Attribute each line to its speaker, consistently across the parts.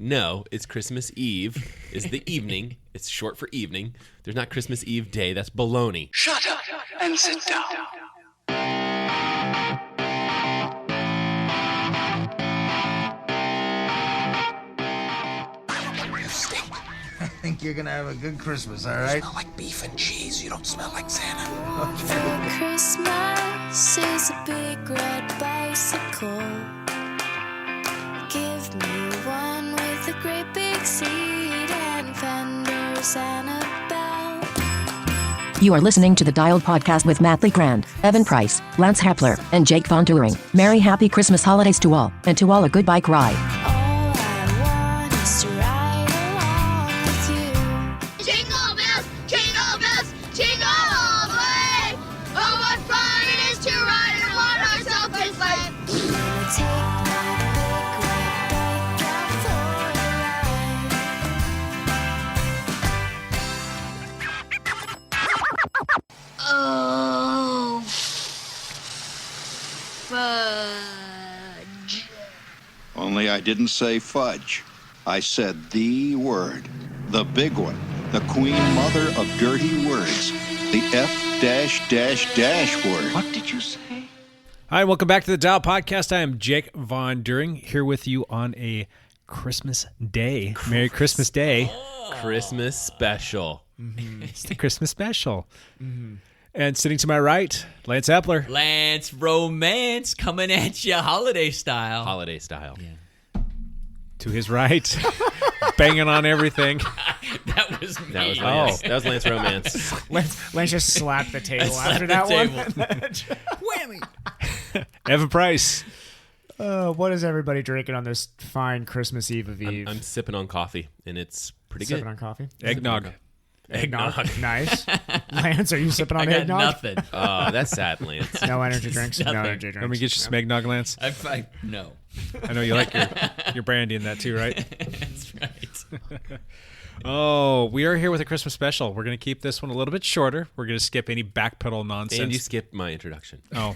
Speaker 1: No, it's Christmas Eve is the evening. It's short for evening. There's not Christmas Eve day. That's baloney.
Speaker 2: Shut up and sit down.
Speaker 3: You stink. I think you're gonna have a good Christmas, all right?
Speaker 2: You smell like beef and cheese. You don't smell like Santa.
Speaker 4: For Christmas is a big red bicycle. Give me one with a great big seat and fenders and a bell.
Speaker 5: You are listening to the Dialed Podcast with Matt LeGrand, Evan Price, Lance Hepler, and Jake Von Turing. Merry happy Christmas holidays to all, and to all a good bike ride.
Speaker 4: All I want is to ride along with you.
Speaker 6: Jingle bells, jingle all the way. Oh, what fun it is to ride in a one-horse open sleigh.
Speaker 4: Gonna take my big red bike out for a ride.
Speaker 6: Oh, fudge.
Speaker 7: Only I didn't say fudge. I said the word. The big one. The queen mother of dirty words. The F-dash word.
Speaker 3: What did you say?
Speaker 8: Hi, welcome back to the Dial Podcast. I am Jake Von During here with you on a Christmas Day. Merry Christmas Day.
Speaker 1: Christmas special.
Speaker 8: It's the Christmas special. And sitting to my right, Lance Epler.
Speaker 9: Lance Romance coming at you holiday style.
Speaker 1: Holiday style.
Speaker 9: Yeah.
Speaker 8: To his right, banging on everything.
Speaker 9: That was me.
Speaker 1: That was Lance. That was Lance Romance.
Speaker 10: Lance just slapped the table
Speaker 9: slapped
Speaker 10: after
Speaker 9: the
Speaker 10: that
Speaker 9: table.
Speaker 10: one.
Speaker 9: Whammy.
Speaker 8: Evan Price.
Speaker 10: What is everybody drinking on this fine Christmas Eve of Eve?
Speaker 1: I'm sipping on coffee, and it's pretty
Speaker 10: sipping
Speaker 1: good.
Speaker 10: on coffee.
Speaker 8: Eggnog.
Speaker 10: Eggnog. Nice. Lance, are you sipping on
Speaker 9: I got
Speaker 10: eggnog?
Speaker 9: nothing.
Speaker 1: Oh, that's sad, Lance.
Speaker 10: No energy drinks. No
Speaker 9: Nothing.
Speaker 10: energy drinks.
Speaker 8: Let me get you some eggnog, Lance.
Speaker 9: No.
Speaker 8: I know you like your brandy in that too, right?
Speaker 9: That's right.
Speaker 8: Oh, we are here with a Christmas special. We're going to keep this one a little bit shorter. We're going to skip any backpedal nonsense.
Speaker 1: And you skipped my introduction.
Speaker 8: Oh.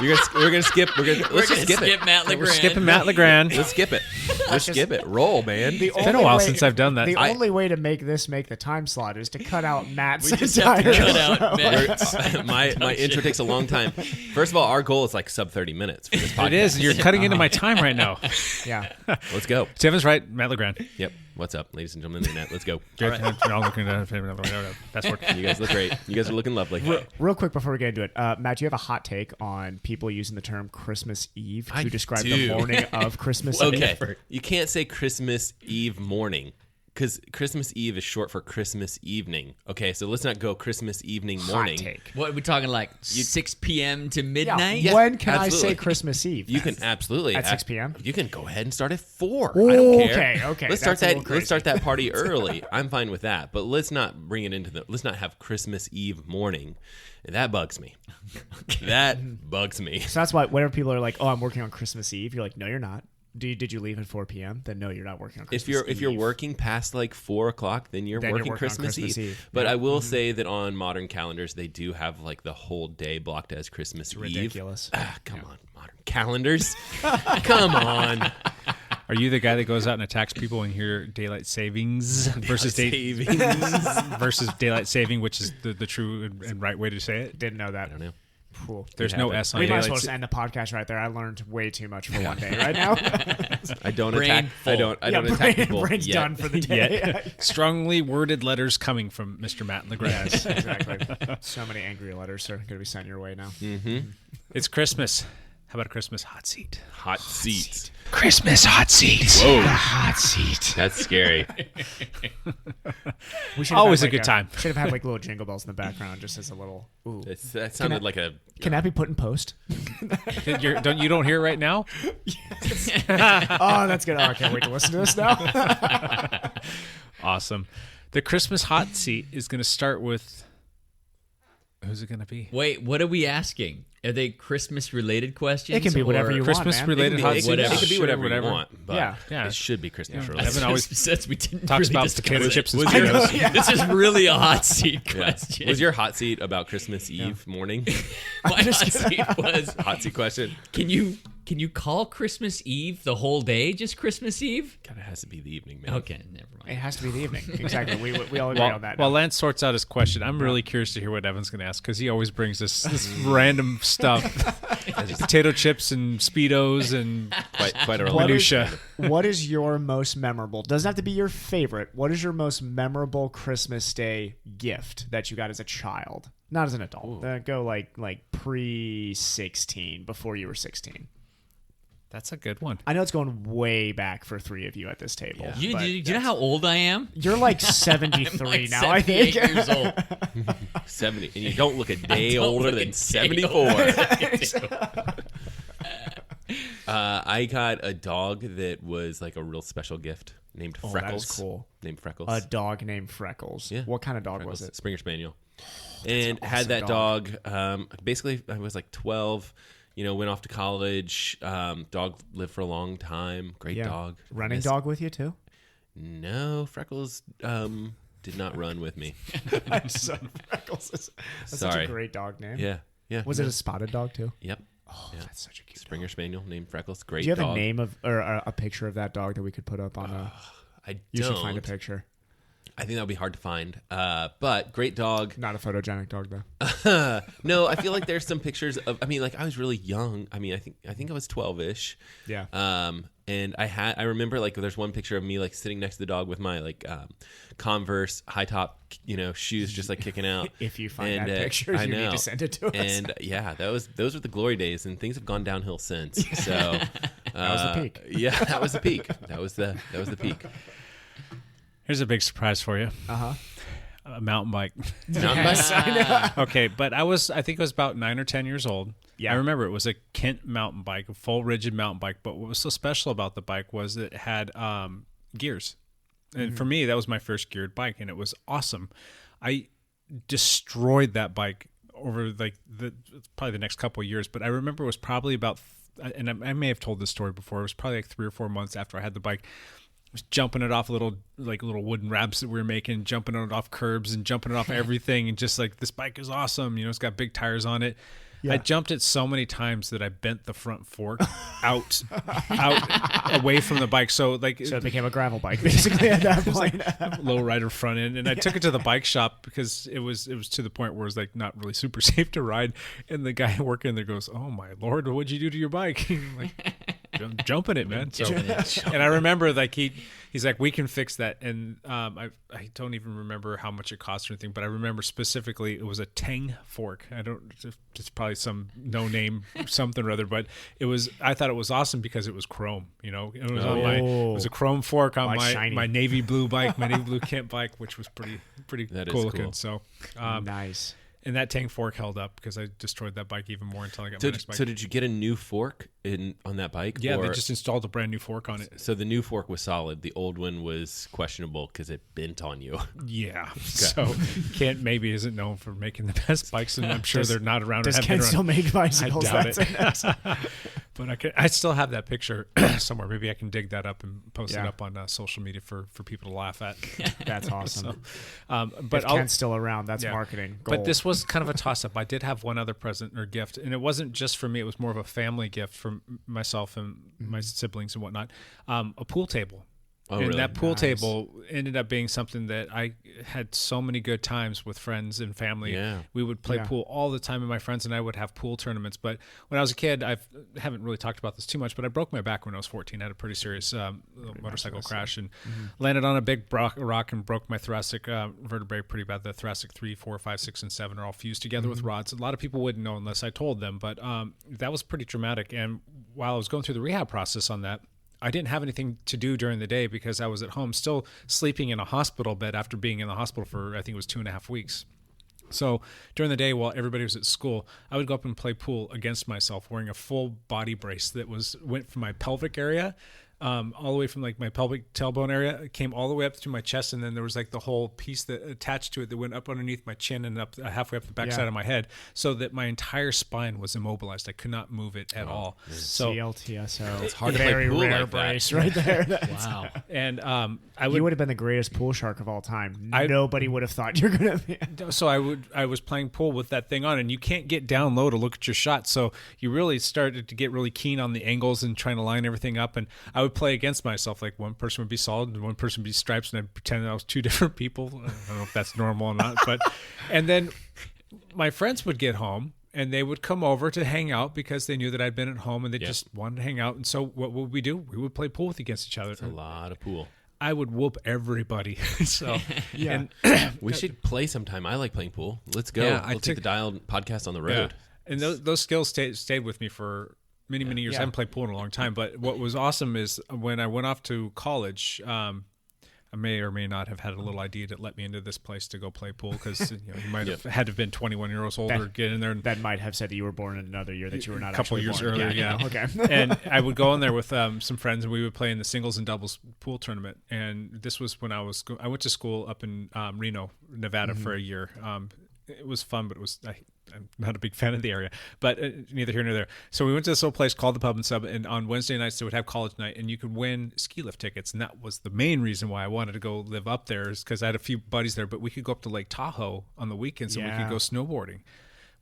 Speaker 1: We're gonna skip. Let's just skip it.
Speaker 9: Matt LeGrand.
Speaker 8: We're skipping Matt LeGrand.
Speaker 1: Let's skip it. Let's skip it. Roll, man.
Speaker 8: It's been a while since I've done that.
Speaker 10: The only way to make the time slot is to cut out Matt's
Speaker 9: We just have
Speaker 10: entire
Speaker 9: to cut
Speaker 10: show.
Speaker 9: out Matt.
Speaker 1: my intro takes a long time. First of all, our goal is like sub 30 minutes for this podcast.
Speaker 8: It is. You're cutting into my time right now.
Speaker 10: Yeah.
Speaker 1: Let's go.
Speaker 8: Kevin's right. Matt LeGrand.
Speaker 1: Yep. What's up, ladies and gentlemen of the internet? Let's go.
Speaker 8: I'm looking at password.
Speaker 1: You guys look great. You guys are looking lovely.
Speaker 10: Real quick before we get into it, Matt, do you have a hot take on people using the term Christmas Eve to describe the morning of Christmas Eve?
Speaker 1: Okay. You can't say Christmas Eve morning because Christmas Eve is short for Christmas evening. Okay, so let's not go Christmas evening morning.
Speaker 10: Hot take.
Speaker 9: What are we talking, like 6 p.m. to midnight?
Speaker 1: Yeah,
Speaker 10: when can
Speaker 1: absolutely.
Speaker 10: I say Christmas Eve?
Speaker 1: You can absolutely
Speaker 10: At 6 p.m.?
Speaker 1: You can go ahead and start at 4. I don't care.
Speaker 10: Okay.
Speaker 1: Let's start
Speaker 10: That's a little
Speaker 1: that.
Speaker 10: crazy.
Speaker 1: Let's start that party early. I'm fine with that, but let's not bring it into the. Let's not have Christmas Eve morning. That bugs me. That bugs me.
Speaker 10: So that's why whenever people are like, "Oh, I'm working on Christmas Eve," you're like, "No, you're not." Did you leave at 4 p.m.? Then no, you're not working on Christmas Eve.
Speaker 1: If you're working past like 4 o'clock, then you're working
Speaker 10: on
Speaker 1: Christmas Eve. But I will say that on modern calendars, they do have like the whole day blocked as Christmas Eve.
Speaker 10: Ridiculous.
Speaker 1: Come on, modern calendars. Come on.
Speaker 8: Are you the guy that goes out and attacks people when you hear daylight savings versus versus daylight saving, which is the true and right way to say it?
Speaker 10: Didn't know that.
Speaker 1: I don't know.
Speaker 10: Cool.
Speaker 8: There's no S on
Speaker 10: We might as
Speaker 8: daylight
Speaker 10: well just end the podcast right there. I learned way too much for one day right now.
Speaker 1: I don't
Speaker 9: Brain
Speaker 1: attack.
Speaker 9: full.
Speaker 1: I don't attack people
Speaker 10: Brain's
Speaker 1: yet.
Speaker 10: done for the day.
Speaker 8: Yet. Strongly worded letters coming from Mr. Matt LeGrand.
Speaker 10: Yes, exactly. So many angry letters are going to be sent your way now.
Speaker 8: It's Christmas. How about a Christmas hot seat?
Speaker 1: Hot seat.
Speaker 3: Christmas hot seat.
Speaker 1: Whoa.
Speaker 3: Hot seat.
Speaker 1: That's scary.
Speaker 10: We should have
Speaker 8: Always
Speaker 10: had,
Speaker 8: a good time.
Speaker 10: Should have had like little jingle bells in the background, just as a little. Ooh.
Speaker 1: That sounded like a.
Speaker 10: Can that be put in post?
Speaker 8: You don't hear it right now?
Speaker 10: Oh, that's good. Oh, I can't wait to listen to this now.
Speaker 8: Awesome. The Christmas hot seat is going to start with. Who's it going to be?
Speaker 9: Wait, what are we asking? Are they Christmas-related questions?
Speaker 10: It can be whatever
Speaker 9: or-
Speaker 10: you want,
Speaker 8: Christmas-related
Speaker 1: It
Speaker 8: hot
Speaker 1: can
Speaker 8: seat?
Speaker 1: be, it can be
Speaker 8: Sure,
Speaker 1: whatever,
Speaker 8: whatever.
Speaker 1: you want, but
Speaker 10: Yeah.
Speaker 1: it should be Christmas related.
Speaker 8: Evan always
Speaker 9: Since we didn't
Speaker 8: talks
Speaker 9: really
Speaker 8: about
Speaker 9: discuss
Speaker 8: potato
Speaker 9: it.
Speaker 8: chips and
Speaker 1: Was your-
Speaker 8: Skittles.
Speaker 9: This is really a hot seat
Speaker 1: Yeah.
Speaker 9: question.
Speaker 1: Was your hot seat about Christmas Eve morning?
Speaker 9: My hot seat was,
Speaker 1: Hot seat question.
Speaker 9: can you Can you call Christmas Eve the whole day just Christmas Eve?
Speaker 1: God, it has to be the evening, man.
Speaker 9: Okay, never mind.
Speaker 10: It has to be the evening. Exactly. We all agree on that.
Speaker 8: While Lance sorts out his question, I'm really curious to hear what Evan's going to ask because he always brings this random stuff. Potato chips and Speedos and
Speaker 1: quite a
Speaker 8: minutia.
Speaker 10: What is your most memorable? Doesn't have to be your favorite. What is your most memorable Christmas Day gift that you got as a child? Not as an adult. Go like pre-16, before you were 16.
Speaker 8: That's a good one.
Speaker 10: I know it's going way back for three of you at this table.
Speaker 9: Yeah. Do you know how old I am?
Speaker 10: You're like 73
Speaker 9: I'm like
Speaker 10: now, I think.
Speaker 9: 78 years old.
Speaker 1: 70, and you don't look a day older than 74. I got a dog that was like a real special gift named Freckles.
Speaker 10: That is cool.
Speaker 1: Named Freckles.
Speaker 10: A dog named Freckles.
Speaker 1: Yeah.
Speaker 10: What kind of dog
Speaker 1: Freckles,
Speaker 10: was it?
Speaker 1: Springer Spaniel. And
Speaker 10: an
Speaker 1: had
Speaker 10: awesome
Speaker 1: that dog. Basically, I was like 12. Went off to college. Dog lived for a long time. Great dog.
Speaker 10: Running dog with you too?
Speaker 1: No, Freckles did not run with me.
Speaker 10: So Freckles is that's
Speaker 1: Sorry.
Speaker 10: such a great dog name.
Speaker 1: Yeah.
Speaker 10: Was it a spotted dog too?
Speaker 1: Yep.
Speaker 10: Oh, that's such a cute
Speaker 1: Springer Spaniel named Freckles. Great.
Speaker 10: Do you have
Speaker 1: dog.
Speaker 10: a name of or a picture of that dog that we could put up on a? You should find a picture.
Speaker 1: I think that would be hard to find. But great dog.
Speaker 10: Not a photogenic dog though.
Speaker 1: No, I feel like there's some pictures of. I mean, like I was really young. I mean, I think I was 12ish.
Speaker 10: Yeah.
Speaker 1: And I remember like there's one picture of me like sitting next to the dog with my like Converse high top shoes just like kicking out.
Speaker 10: If you find that picture, you need to send it to us.
Speaker 1: And yeah, those were the glory days, and things have gone downhill since. So
Speaker 10: that was the peak.
Speaker 1: Yeah, that was the peak. That was the peak.
Speaker 8: Here's a big surprise for you. A mountain bike.
Speaker 1: Mountain bike?
Speaker 8: Okay, but I think I was about 9 or 10 years old.
Speaker 10: Yeah.
Speaker 8: I remember it was a Kent mountain bike, a full rigid mountain bike. But what was so special about the bike was it had gears. And for me, that was my first geared bike, and it was awesome. I destroyed that bike over like probably the next couple of years. But I remember it was probably about, and I may have told this story before, it was probably like 3 or 4 months after I had the bike. Was jumping it off little wooden ramps that we were making, jumping it off curbs and jumping it off everything, and just like, this bike is awesome. It's got big tires on it. Yeah. I jumped it so many times that I bent the front fork out away from the bike. So it
Speaker 10: became a gravel bike basically at that point.
Speaker 8: Low rider front end, and I took it to the bike shop because it was to the point where it was like not really super safe to ride. And the guy working there goes, "Oh my Lord, what'd you do to your bike?" I'm like, jumping it, man. So, and I remember like he's like, "We can fix that." And I don't even remember how much it cost or anything, but I remember specifically it was a Tang fork. It's probably some no name something or other, but I thought it was awesome because it was chrome. It was on it was a chrome fork on my navy blue bike, my navy blue Kent bike, which was pretty cool looking. So
Speaker 10: nice.
Speaker 8: And that Tang fork held up because I destroyed that bike even more until I got my next bike.
Speaker 1: So did you get a new fork on that bike?
Speaker 8: Yeah, they just installed a brand new fork on it.
Speaker 1: So the new fork was solid. The old one was questionable because it bent on you.
Speaker 8: Yeah. Okay. So Kent maybe isn't known for making the best bikes, and I'm sure they're not around.
Speaker 10: Does Kent still make bicycles?
Speaker 8: I doubt it. But I still have that picture somewhere. Maybe I can dig that up and post it up on social media for people to laugh at.
Speaker 10: That's awesome.
Speaker 8: But
Speaker 10: if Kent's still around, that's marketing gold.
Speaker 8: But this was kind of a toss-up. I did have one other present or gift, and it wasn't just for me. It was more of a family gift for myself and my siblings and whatnot. A pool table.
Speaker 1: Oh,
Speaker 8: and
Speaker 1: really?
Speaker 8: that pool table ended up being something that I had so many good times with friends and family.
Speaker 1: Yeah.
Speaker 8: We would play pool all the time, and my friends and I would have pool tournaments. But when I was a kid, I haven't really talked about this too much, but I broke my back when I was 14. I had a pretty serious motorcycle crash and landed on a big rock and broke my thoracic vertebrae pretty bad. The thoracic 3, 4, 5, 6, and 7 are all fused together with rods. A lot of people wouldn't know unless I told them, but that was pretty traumatic. And while I was going through the rehab process on that, I didn't have anything to do during the day because I was at home still sleeping in a hospital bed after being in the hospital for, I think it was 2.5 weeks. So during the day while everybody was at school, I would go up and play pool against myself wearing a full body brace that went from my pelvic area all the way from like my pelvic tailbone area. It came all the way up to my chest, and then there was like the whole piece that attached to it that went up underneath my chin and up halfway up the backside of my head, so that my entire spine was immobilized. I could not move it at all. So
Speaker 10: CLTSO.
Speaker 1: It's hard to
Speaker 10: Very
Speaker 1: play pool
Speaker 10: rare
Speaker 1: like that.
Speaker 10: brace right there.
Speaker 9: Wow.
Speaker 8: And
Speaker 10: You would have been the greatest pool shark of all time. Nobody would have thought you're gonna be.
Speaker 8: So I was playing pool with that thing on, and you can't get down low to look at your shot. So you really started to get really keen on the angles and trying to line everything up. And I would play against myself. Like one person would be solid and one person would be stripes, and I'd pretend that I was two different people. I don't know if that's normal or not, but and then my friends would get home. And they would come over to hang out because they knew that I'd been at home, and they just wanted to hang out. And so what would we do? We would play pool against each other.
Speaker 1: It's a lot of pool.
Speaker 8: I would whoop everybody. So
Speaker 10: Yeah.
Speaker 8: And
Speaker 1: We should play sometime. I like playing pool. Let's go.
Speaker 8: Yeah,
Speaker 1: we'll take the Dial podcast on the road.
Speaker 8: And those skills stayed with me for many years. I haven't played pool in a long time. But what was awesome is when I went off to college, I may or may not have had a little idea that let me into this place to go play pool, because you might have had to have been 21 years old or get in there.
Speaker 10: That might have said that you were born in another year that you were not.
Speaker 8: A couple
Speaker 10: actually
Speaker 8: years
Speaker 10: born.
Speaker 8: earlier, yeah.
Speaker 10: Okay.
Speaker 8: And I would go in there with some friends, and we would play in the singles and doubles pool tournament. And this was when I went to school up in Reno, Nevada for a year. It was fun, but I'm not a big fan of the area, but neither here nor there. So we went to this little place called the Pub and Sub, and on Wednesday nights they would have college night, and you could win ski lift tickets. And that was the main reason why I wanted to go live up there, is because I had a few buddies there, but we could go up to Lake Tahoe on the weekends and we could go snowboarding.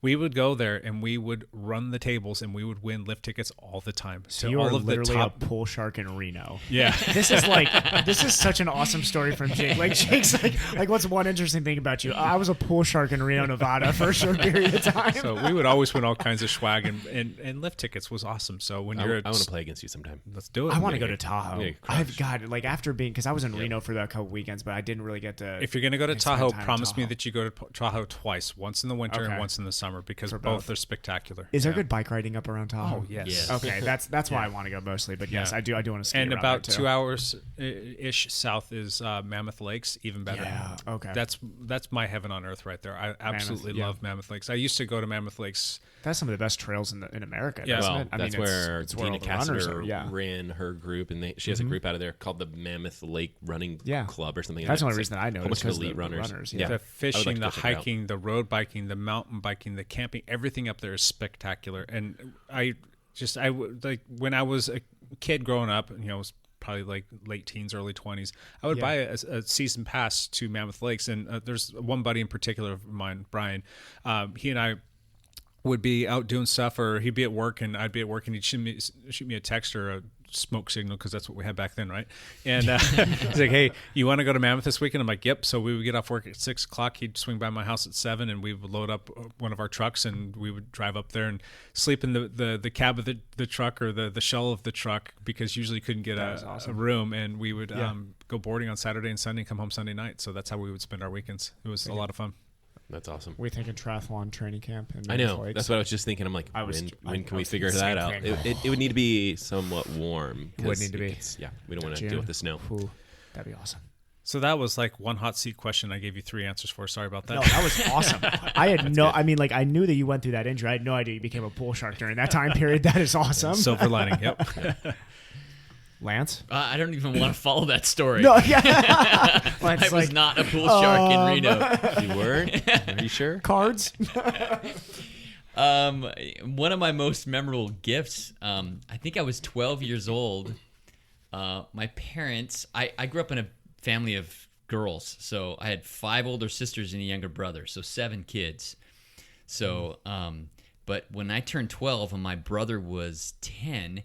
Speaker 8: We would go there and we would run the tables and we would win lift tickets all the time.
Speaker 10: So
Speaker 8: to
Speaker 10: you
Speaker 8: all
Speaker 10: are
Speaker 8: of
Speaker 10: literally
Speaker 8: the top
Speaker 10: a pool shark in Reno.
Speaker 8: Yeah.
Speaker 10: This is such an awesome story from Jake. Like Jake's like what's one interesting thing about you? I was a pool shark in Reno, Nevada for a short period of time.
Speaker 8: So we would always win all kinds of swag, and lift tickets was awesome. So when
Speaker 1: I want to play against you sometime.
Speaker 8: Let's do it.
Speaker 10: I want to go to Tahoe.
Speaker 1: Yeah,
Speaker 10: I've got after being, because I was in Reno for a couple weekends, but I didn't really get to.
Speaker 8: If you're going to go to
Speaker 10: spend
Speaker 8: Tahoe,
Speaker 10: time in
Speaker 8: promise me
Speaker 10: Tahoe.
Speaker 8: that you go to Tahoe twice, once in the winter and
Speaker 10: Okay.
Speaker 8: once in the summer, because
Speaker 10: For
Speaker 8: both
Speaker 10: both.
Speaker 8: are spectacular.
Speaker 10: Is there
Speaker 8: Yeah.
Speaker 10: good bike riding up around Tahoe?
Speaker 8: Oh, yes.
Speaker 9: Yes.
Speaker 10: Okay, that's why I want to go mostly. But yes, I do want to ski
Speaker 8: And
Speaker 10: around
Speaker 8: about
Speaker 10: there too.
Speaker 8: 2 hours ish south is Mammoth Lakes, even better.
Speaker 10: Yeah, okay.
Speaker 8: That's my heaven on earth right there. I absolutely
Speaker 10: yeah.
Speaker 8: love Mammoth Lakes. I used to go to Mammoth Lakes.
Speaker 10: That's some of the best trails in America.
Speaker 8: Yeah.
Speaker 10: Isn't
Speaker 1: Well,
Speaker 10: it?
Speaker 1: that's
Speaker 10: mean,
Speaker 1: where
Speaker 10: it's where
Speaker 1: Tina
Speaker 10: all the runners
Speaker 1: Cassider
Speaker 10: are. Yeah.
Speaker 1: ran her group, and she has a group out of there called the Mammoth Lake Running
Speaker 10: Yeah.
Speaker 1: Club or something.
Speaker 10: That's the
Speaker 1: like
Speaker 10: only
Speaker 1: that.
Speaker 10: reason I know
Speaker 1: A whole bunch of
Speaker 10: is 'cause
Speaker 1: elite
Speaker 10: the
Speaker 1: runners.
Speaker 10: runners,
Speaker 1: Yeah.
Speaker 10: yeah.
Speaker 8: The
Speaker 1: I would
Speaker 8: fishing,
Speaker 1: like to
Speaker 8: the
Speaker 1: go check it out.
Speaker 8: hiking, the road biking, the mountain biking, the camping, everything up there is spectacular. And I would like, when I was a kid growing up, it was probably like late teens, early 20s, I would buy a season pass to Mammoth Lakes. And there's one buddy in particular of mine, Brian. He and I would be out doing stuff, or he'd be at work and I'd be at work, and he'd shoot me a text or a smoke signal, because that's what we had back then, right? And he's like, "Hey, you want to go to Mammoth this weekend?" I'm like, "Yep." So we would get off work at 6 o'clock. He'd swing by my house at 7, and we would load up one of our trucks, and we would drive up there and sleep in the cab of the truck, or the shell of the truck, because usually couldn't get a room. And we would go boarding on Saturday and Sunday and come home Sunday night. So that's how we would spend our weekends. It was a lot of fun.
Speaker 1: That's awesome.
Speaker 10: We thinking triathlon training camp. In
Speaker 1: I know.
Speaker 10: Lakes.
Speaker 1: That's what I was just thinking. I'm like, when can we figure that out? It would need to be somewhat warm.
Speaker 10: Would need to be.
Speaker 1: Yeah, we don't want to
Speaker 10: June.
Speaker 1: deal with the snow.
Speaker 10: Ooh, that'd be awesome.
Speaker 8: So that was like one hot seat question. I gave you 3 answers for. Sorry about that.
Speaker 10: No, that was awesome. I had I knew that you went through that injury. I had no idea you became a pool shark during that time period. That is awesome.
Speaker 8: Silver lining. Yep.
Speaker 10: Lance?
Speaker 9: I don't even want to follow that story.
Speaker 10: No, yeah.
Speaker 9: I was not a pool shark in Reno.
Speaker 1: You weren't? Are you sure?
Speaker 10: Cards?
Speaker 9: One of my most memorable gifts, I think I was 12 years old. My parents, I grew up in a family of girls. So I had 5 older sisters and a younger brother. So 7 kids. So, but when I turned 12 and my brother was 10,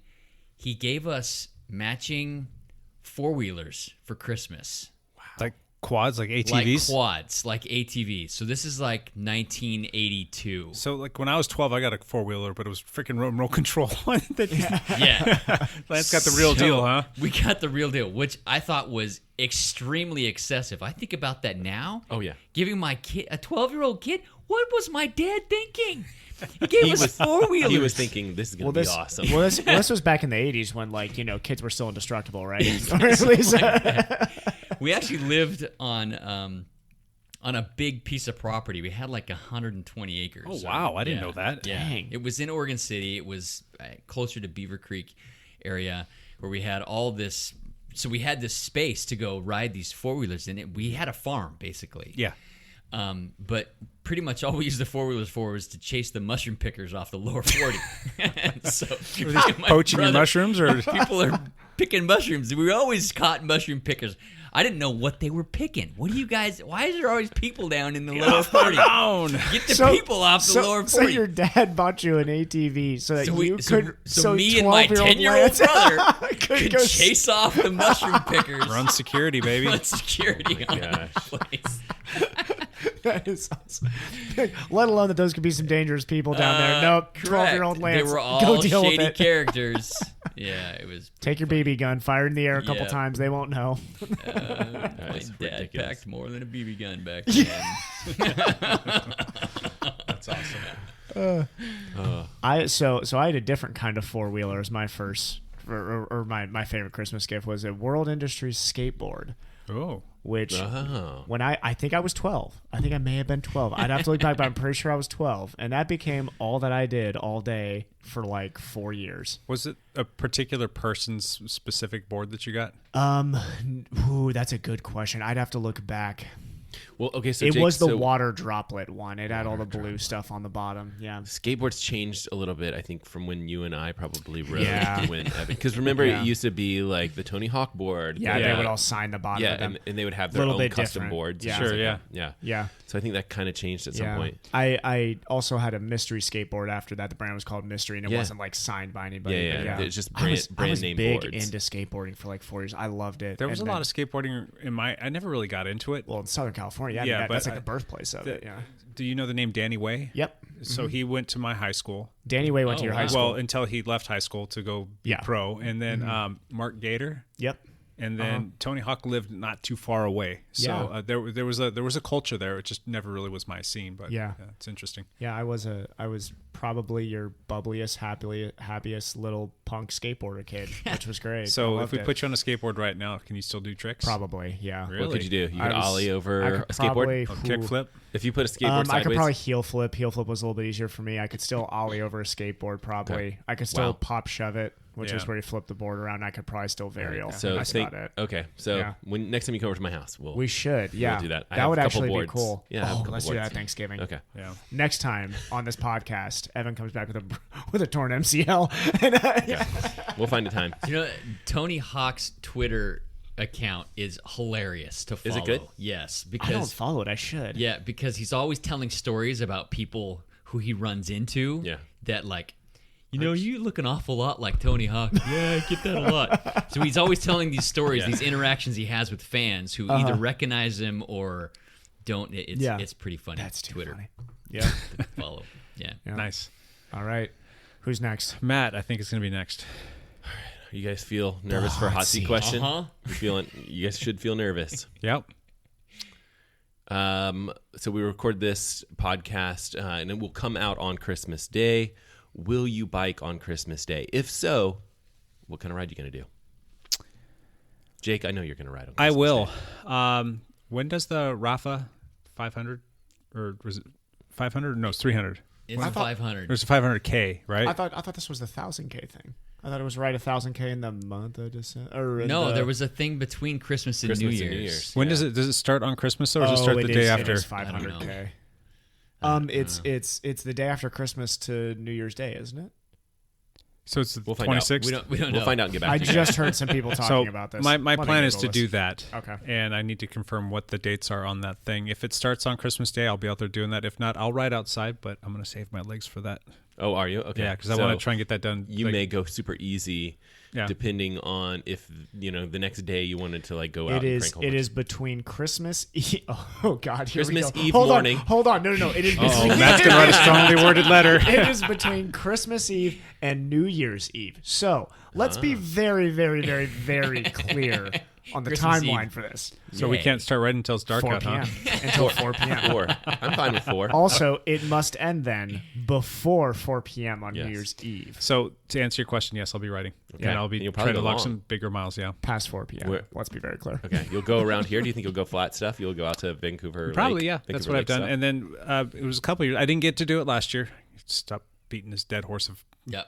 Speaker 9: he gave us matching 4-wheelers for Christmas.
Speaker 8: Like quads, like ATVs?
Speaker 9: Like quads, like ATVs. So this is like 1982.
Speaker 8: So like when I was 12, I got a 4-wheeler, but it was freaking remote control.
Speaker 9: Yeah.
Speaker 8: Lance got the real deal, huh?
Speaker 9: We got the real deal, which I thought was extremely excessive. I think about that now.
Speaker 1: Oh, yeah.
Speaker 9: Giving my kid, a 12-year-old kid, what was my dad thinking? He gave us 4-wheelers.
Speaker 1: He was thinking, this is going to be awesome.
Speaker 10: Well, this was back in the 80s when, kids were still indestructible, right? Or at least,
Speaker 9: we actually lived on a big piece of property. We had like 120 acres.
Speaker 8: Oh, wow. I didn't know that.
Speaker 9: Yeah.
Speaker 10: Dang.
Speaker 9: It was in Oregon City. It was closer to Beaver Creek area. where we had all this. So we had this space to go ride these 4-wheelers in it. We had a farm basically.
Speaker 8: Yeah.
Speaker 9: But pretty much all we used the 4-wheelers for was to chase the mushroom pickers off the lower 40. And so
Speaker 8: Poaching your mushrooms, or
Speaker 9: people are picking mushrooms. We were always caught mushroom pickers. I didn't know what they were picking. What do you guys? Why is there always people down in the lower 40? Get the people off the lower 40.
Speaker 10: So your dad bought you an ATV so that you could.
Speaker 9: So me and my 10-year-old brother could
Speaker 10: go
Speaker 9: chase off the mushroom pickers.
Speaker 8: run security, baby.
Speaker 9: Run security on that place.
Speaker 10: That is awesome. Let alone that those could be some dangerous people down there. Nope, 12-year-old Lance.
Speaker 9: They were all
Speaker 10: go deal
Speaker 9: shady
Speaker 10: with it.
Speaker 9: characters. Yeah, it was.
Speaker 10: Take your BB gun, fire it in the air a couple times. They won't know.
Speaker 9: My dad packed more than a BB gun back then.
Speaker 8: That's awesome.
Speaker 10: So I had a different kind of 4-wheeler as my first or my favorite Christmas gift was a World Industries skateboard.
Speaker 8: Oh.
Speaker 10: Which when I think I was 12. I think I may have been 12. I'd have to look back, but I'm pretty sure I was 12. And that became all that I did all day for like 4 years.
Speaker 8: Was it a particular person's specific board that you got?
Speaker 10: That's a good question. I'd have to look back.
Speaker 1: Well, okay, so
Speaker 10: it
Speaker 1: Jake,
Speaker 10: was the water droplet one. It had all the blue stuff on the bottom. Yeah,
Speaker 1: skateboards changed a little bit, I think, from when you and I probably rode.
Speaker 10: Yeah.
Speaker 1: Because remember, it used to be like the Tony Hawk board.
Speaker 10: Yeah, they would all sign the bottom.
Speaker 1: Yeah,
Speaker 10: of them.
Speaker 1: and they would have their own custom
Speaker 10: different.
Speaker 1: boards.
Speaker 10: Yeah.
Speaker 8: Sure,
Speaker 1: yeah. So I think that kind of changed at some point.
Speaker 10: I also had a mystery skateboard after that. The brand was called Mystery, and it wasn't like signed by anybody.
Speaker 1: Yeah. It's just brand name
Speaker 10: big
Speaker 1: boards.
Speaker 10: into skateboarding for like 4 years. I loved it.
Speaker 8: There was a lot of skateboarding in I never really got into it.
Speaker 10: Well, in Southern California,
Speaker 8: yeah,
Speaker 10: that's like the birthplace of it. Yeah.
Speaker 8: Do you know the name Danny Way?
Speaker 10: Yep.
Speaker 8: So he went to my high school.
Speaker 10: Danny Way went to your high school.
Speaker 8: Well, until he left high school to go be pro, and then Mark Gator.
Speaker 10: Yep.
Speaker 8: And then Tony Hawk lived not too far away, so there was a culture there. It just never really was my scene, but it's interesting.
Speaker 10: Yeah, I was probably your bubbliest, happiest little punk skateboarder kid, which was great.
Speaker 8: So if we put you on a skateboard right now, can you still do tricks?
Speaker 10: Probably, yeah.
Speaker 8: Really?
Speaker 1: What could you do? You could ollie over a skateboard?
Speaker 8: Kick flip?
Speaker 1: If you put a skateboard sideways?
Speaker 10: I could probably heel flip. Heel flip was a little bit easier for me. I could still ollie over a skateboard probably. Okay. I could still pop shove it, which is where you flip the board around. I could probably still varial.
Speaker 1: So
Speaker 10: that's about it.
Speaker 1: Okay, so when next time you come over to my house,
Speaker 10: we should. Yeah,
Speaker 1: we'll do that.
Speaker 10: That would actually
Speaker 1: boards.
Speaker 10: be cool.
Speaker 1: Yeah,
Speaker 10: let's do that at Thanksgiving.
Speaker 1: Okay.
Speaker 8: Yeah.
Speaker 10: Next time on this podcast, Evan comes back with a torn MCL. And,
Speaker 1: we'll find a time.
Speaker 9: You know, Tony Hawk's Twitter account is hilarious to follow.
Speaker 1: Is it good?
Speaker 9: Yes, because
Speaker 10: I don't follow it. I should.
Speaker 9: Yeah, because he's always telling stories about people who he runs into.
Speaker 1: Yeah.
Speaker 9: That like, you look an awful lot like Tony Hawk. Yeah, I get that a lot. So he's always telling these stories, these interactions he has with fans who either recognize him or don't. It's pretty funny.
Speaker 10: That's too
Speaker 9: Twitter.
Speaker 10: funny. Yeah.
Speaker 9: Follow. Yeah.
Speaker 8: Nice.
Speaker 10: All right. Who's next?
Speaker 8: Matt, I think it's going to be next.
Speaker 1: You guys feel nervous for a hot seat question? You guys should feel nervous.
Speaker 8: Yep.
Speaker 1: So we record this podcast, and it will come out on Christmas Day. Will you bike on Christmas Day? If so, what kind of ride are you going to do? Jake, I know you're going to ride on Christmas
Speaker 8: I will.
Speaker 1: Day.
Speaker 8: When does the Rafa 500, or was it 500? No, it's 300.
Speaker 9: It's 500.
Speaker 8: There's a 500K, right?
Speaker 10: I thought this was the 1,000K thing. I thought it was right 1,000K in the month of December.
Speaker 9: There was a thing between Christmas and New Year's.
Speaker 8: When does it start on Christmas, or does it start the day after?
Speaker 10: It is 500K. It's the day after Christmas to New Year's Day, isn't it?
Speaker 8: So it's the
Speaker 1: We'll find out.
Speaker 8: 26th.
Speaker 9: We don't know.
Speaker 1: We'll find out and get back
Speaker 10: I
Speaker 1: to you.
Speaker 10: just heard some people talking about this.
Speaker 8: My plan is to do that.
Speaker 10: Okay.
Speaker 8: And I need to confirm what the dates are on that thing. If it starts on Christmas Day, I'll be out there doing that. If not, I'll ride outside, but I'm going to save my legs for that.
Speaker 1: Oh, are you? Okay.
Speaker 8: Yeah, because I want to try and get that done.
Speaker 1: You may go super easy, depending on if the next day you wanted to go out.
Speaker 10: It is between Christmas Eve. Oh God, here
Speaker 1: Christmas
Speaker 10: we go.
Speaker 1: Eve
Speaker 10: Hold
Speaker 1: morning.
Speaker 10: Hold on. No. It is.
Speaker 8: Matt's gonna write a strongly worded letter.
Speaker 10: It is between Christmas Eve and New Year's Eve. So let's be very, very, very, very clear on the
Speaker 9: Christmas
Speaker 10: timeline
Speaker 9: Eve.
Speaker 10: for this.
Speaker 8: So we can't start riding until it's dark
Speaker 10: 4
Speaker 8: out,
Speaker 10: p.m.
Speaker 8: huh?
Speaker 10: Until 4 p.m.
Speaker 1: 4. I'm fine with 4.
Speaker 10: Also, it must end then before 4 p.m. on New Year's Eve.
Speaker 8: So to answer your question, yes, I'll be riding.
Speaker 1: Okay.
Speaker 8: And I'll be
Speaker 1: You'll probably
Speaker 8: trying to
Speaker 1: go
Speaker 8: lock
Speaker 1: long.
Speaker 8: some bigger miles,
Speaker 10: Past 4 p.m. Let's be very clear.
Speaker 1: Okay, you'll go around here. Do you think you'll go flat stuff? You'll go out to Vancouver?
Speaker 8: Probably,
Speaker 1: Lake,
Speaker 8: yeah.
Speaker 1: Vancouver
Speaker 8: That's what I've
Speaker 1: Lake
Speaker 8: done.
Speaker 1: stuff?
Speaker 8: And then it was a couple years. I didn't get to do it last year. Stop beating this dead horse of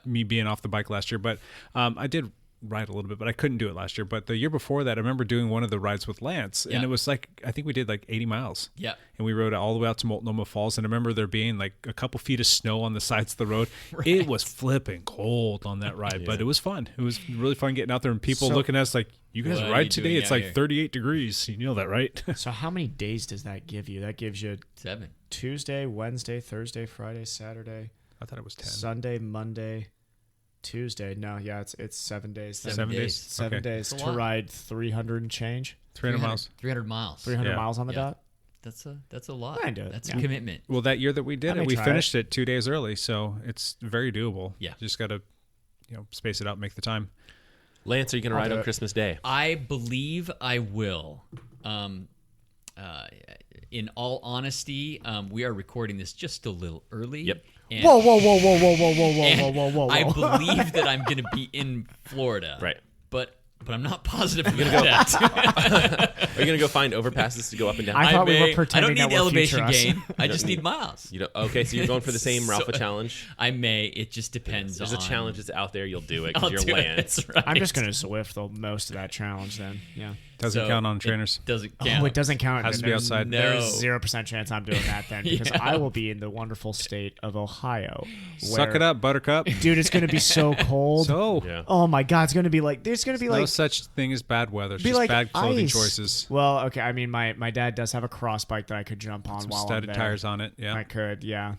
Speaker 8: me being off the bike last year. But I did ride a little bit, but I couldn't do it last year. But the year before that, I remember doing one of the rides with Lance, and it was like, I think we did like 80 miles.
Speaker 9: Yeah.
Speaker 8: And we rode all the way out to Multnomah Falls, and I remember there being like a couple feet of snow on the sides of the road. It was flipping cold on that ride, but it was fun. It was really fun getting out there and people looking at us like, you guys
Speaker 9: What are
Speaker 8: ride
Speaker 9: you
Speaker 8: today?
Speaker 9: doing
Speaker 8: It's
Speaker 9: out
Speaker 8: like
Speaker 9: here?
Speaker 8: 38 degrees. You know that, right?
Speaker 10: So how many days does that give you? That gives you
Speaker 9: 7.
Speaker 10: Tuesday, Wednesday, Thursday, Friday, Saturday,
Speaker 8: I thought it was 10.
Speaker 10: Sunday, Monday, Tuesday. No, yeah, it's 7 days.
Speaker 8: 7 days?
Speaker 10: 7
Speaker 8: Okay.
Speaker 10: days
Speaker 9: That's a
Speaker 10: to
Speaker 9: lot.
Speaker 10: ride 300 and change.
Speaker 8: 300 miles.
Speaker 9: 300 miles.
Speaker 10: 300
Speaker 8: Yeah.
Speaker 10: miles on the
Speaker 9: Yeah.
Speaker 10: dot.
Speaker 9: That's a lot.
Speaker 10: I can do it.
Speaker 9: That's
Speaker 10: Yeah.
Speaker 9: a commitment.
Speaker 8: Well, that year that we did
Speaker 10: I may
Speaker 8: it, we
Speaker 10: try
Speaker 8: finished it 2 days early, so it's very doable.
Speaker 9: Yeah.
Speaker 8: Just got to, space it out, make the time.
Speaker 1: Lance, are you going to ride on Christmas Day?
Speaker 9: I believe I will. In all honesty, we are recording this just a little early.
Speaker 1: Yep.
Speaker 9: And
Speaker 10: Whoa, whoa, whoa, whoa, whoa, whoa, whoa, whoa, whoa, whoa, whoa.
Speaker 9: I believe that I'm going to be in Florida.
Speaker 1: Right.
Speaker 9: But I'm not positive about that.
Speaker 1: Are you going to go find overpasses to go up and down?
Speaker 10: I thought we were
Speaker 9: I don't
Speaker 10: pretending
Speaker 9: need
Speaker 10: that
Speaker 9: the
Speaker 10: we're
Speaker 9: elevation
Speaker 10: future us.
Speaker 9: gain. I just need miles.
Speaker 1: You don't, okay, so you're going for the same
Speaker 9: So-
Speaker 1: Ralpha challenge.
Speaker 9: I may. It just depends
Speaker 1: There's
Speaker 9: on.
Speaker 1: a challenge that's out there. You'll do it
Speaker 9: I'll
Speaker 1: because
Speaker 9: do
Speaker 1: you're
Speaker 9: it.
Speaker 1: Lance.
Speaker 9: That's right.
Speaker 10: I'm just going to Swift most of that challenge then. Yeah.
Speaker 8: Doesn't
Speaker 9: So
Speaker 8: count on trainers.
Speaker 9: It doesn't count.
Speaker 10: Oh, it doesn't count.
Speaker 8: Has to be
Speaker 10: There's-
Speaker 8: outside.
Speaker 9: No.
Speaker 10: There's 0% chance I'm doing that then because
Speaker 9: Yeah.
Speaker 10: I will be in the wonderful state of Ohio.
Speaker 8: Suck
Speaker 10: where-
Speaker 8: it up, Buttercup.
Speaker 10: Dude, it's going to be so cold.
Speaker 8: So,
Speaker 1: Yeah.
Speaker 10: Oh my God, it's going to be like, there's going to be
Speaker 8: no
Speaker 10: like,
Speaker 8: such thing as bad weather. It's
Speaker 10: be
Speaker 8: just
Speaker 10: like
Speaker 8: bad clothing
Speaker 10: ice.
Speaker 8: choices.
Speaker 10: Well, okay. I mean, my dad does have a cross bike that I could jump on
Speaker 8: Some
Speaker 10: while I'm
Speaker 8: studded
Speaker 10: there.
Speaker 8: tires on it. Yeah.
Speaker 10: I could, yeah.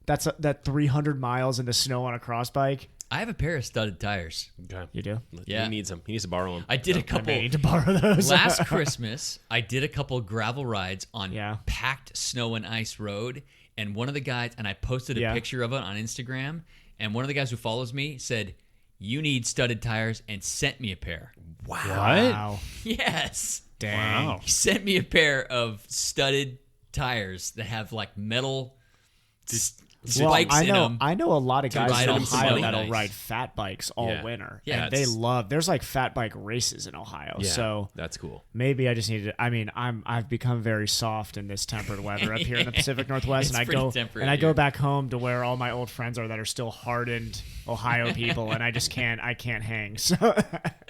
Speaker 10: That 300 miles in the snow on a cross bike.
Speaker 9: I have a pair of studded tires.
Speaker 1: Okay.
Speaker 10: You do?
Speaker 9: Yeah.
Speaker 1: He needs them. He needs to borrow them.
Speaker 9: I did a
Speaker 10: I
Speaker 9: couple.
Speaker 10: may need to borrow those.
Speaker 9: Last Christmas, I did a couple gravel rides on
Speaker 10: Yeah.
Speaker 9: packed snow and ice road, and one of the guys, and I posted a
Speaker 10: Yeah.
Speaker 9: picture of it on Instagram, and one of the guys who follows me said, "You need studded tires," and sent me a pair.
Speaker 10: Wow.
Speaker 9: Yes,
Speaker 10: Dang.
Speaker 8: Wow.
Speaker 9: he sent me a pair of studded tires that have like metal spikes in them.
Speaker 10: I know a lot of
Speaker 9: to
Speaker 10: guys
Speaker 9: ride
Speaker 10: in
Speaker 9: on
Speaker 10: Ohio
Speaker 9: something
Speaker 10: that'll
Speaker 9: nice.
Speaker 10: ride fat bikes all
Speaker 1: Yeah.
Speaker 10: winter.
Speaker 9: Yeah,
Speaker 10: and they
Speaker 1: it's-
Speaker 10: love. There's like fat bike races in Ohio.
Speaker 1: Yeah,
Speaker 10: So
Speaker 1: that's cool.
Speaker 10: maybe I just need to. I mean, I've become very soft in this temperate weather up here in the Pacific Northwest,
Speaker 9: It's
Speaker 10: and I
Speaker 9: pretty
Speaker 10: go
Speaker 9: temperate
Speaker 10: and I go
Speaker 9: here.
Speaker 10: back home to where all my old friends are that are still hardened Ohio people, and I just can't. I can't hang. So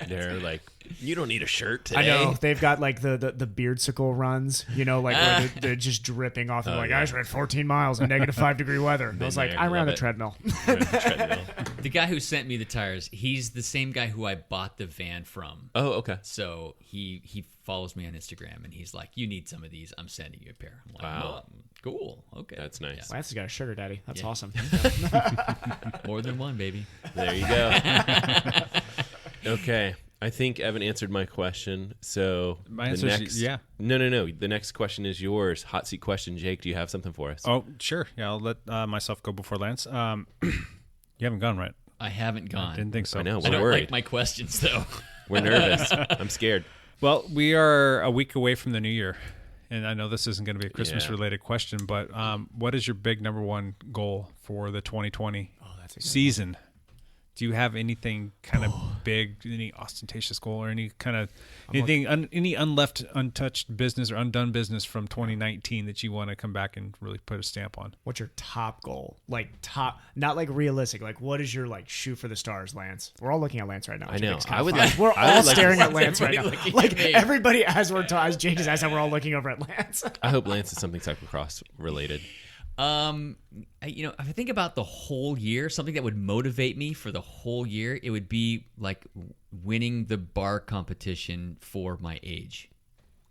Speaker 1: They're like, you don't need a shirt today.
Speaker 10: I know they've got like the beardsicle runs, like where they're just dripping off. And like,
Speaker 1: yeah.
Speaker 10: I just ran 14 miles in negative 5-degree weather. And I was like,
Speaker 1: there,
Speaker 10: I ran
Speaker 1: love
Speaker 10: the
Speaker 1: it.
Speaker 10: treadmill.
Speaker 1: Treadmill.
Speaker 9: The guy who sent me the tires, he's the same guy who I bought the van from.
Speaker 1: Oh, okay.
Speaker 9: So he follows me on Instagram, and he's like, "You need some of these. I'm sending you a pair." I'm like,
Speaker 1: Wow.
Speaker 9: "Well, cool. Okay,
Speaker 1: That's nice.
Speaker 10: Lance has got a sugar daddy. That's
Speaker 9: Yeah.
Speaker 10: awesome.
Speaker 9: more than one, baby."
Speaker 1: There you go. Okay. I think Evan answered my question. So
Speaker 8: My
Speaker 1: the
Speaker 8: answer is
Speaker 1: next,
Speaker 8: yeah.
Speaker 1: No. The next question is yours. Hot seat question. Jake, do you have something for us?
Speaker 8: Oh, sure. Yeah, I'll let myself go before Lance. You haven't gone, right?
Speaker 9: I haven't gone.
Speaker 8: Didn't think so.
Speaker 1: I know.
Speaker 9: I
Speaker 1: We're
Speaker 9: don't
Speaker 1: worried.
Speaker 9: like my questions though.
Speaker 1: We're nervous. I'm scared.
Speaker 8: Well, we are a week away from the new year, and I know this isn't going to be a Christmas-related question, but what is your big number one goal for the 2020 season? Do you have anything kind of big, any ostentatious goal, or any kind of anything, any untouched business or undone business from 2019 that you want to come back and really put a stamp on?
Speaker 10: What's your top goal? Like top, not like realistic. Like what is your like shoot for the stars, Lance? We're all looking at Lance right now.
Speaker 1: I know.
Speaker 10: Jake's kinda
Speaker 1: I would
Speaker 10: fine.
Speaker 1: like-
Speaker 10: We're
Speaker 1: I
Speaker 10: all
Speaker 1: would like-
Speaker 10: staring at
Speaker 9: Why is
Speaker 10: Lance right now.
Speaker 9: everybody looking
Speaker 10: Like
Speaker 9: at me?
Speaker 10: everybody, as Jake is asking, we're all looking over at Lance.
Speaker 1: I hope Lance is something cyclocross related.
Speaker 9: If I think about the whole year, something that would motivate me for the whole year, it would be like winning the bar competition for my age.